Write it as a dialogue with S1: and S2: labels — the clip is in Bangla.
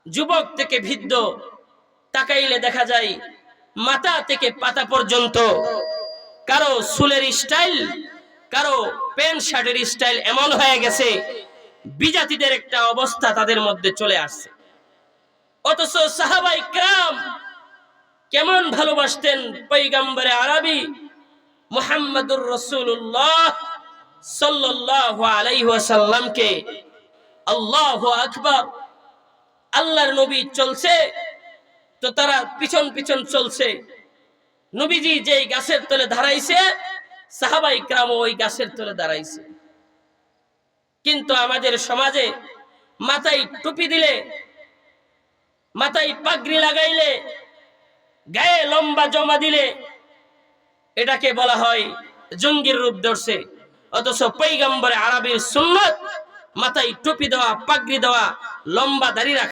S1: যুবক থেকে বৃদ্ধ, তাকাইলে দেখা যায় মাথা থেকে পাতা পর্যন্ত কারো চুলের স্টাইল, কারো প্যান্ট শার্টের স্টাইল এমন হয়ে গেছে, বিজাতিদের একটা অবস্থা তাদের মধ্যে চলে আসছে। অথচ সাহাবায়ে কেরাম কেমন ভালোবাসতেন পয়গম্বরে আরবি মুহাম্মদুর রাসূলুল্লাহ সাল্লাল্লাহু আলাইহি ওয়াসাল্লামকে। আল্লাহু আকবার। আল্লাহর নবী চলছে তো তারা পিছন পিছন চলছে। নবীজি যেই গাছের তলে দাঁড়াইছে, সাহাবায়ে কেরাম ওই গাছের তলে দাঁড়াইছে। কিন্তু আমাদের সমাজে মাথায় টুপি দিলে, মাথায় পাগড়ি লাগাইলে, গায়ে লম্বা জমা দিলে এটাকে বলা হয় জঙ্গির রূপ ধরছে। অথচ পয়গম্বরে আরবির সুন্নাত মাথায় টুপি দেওয়া, পাগড়ি দেওয়া, লম্বা দাড়ি রাখা।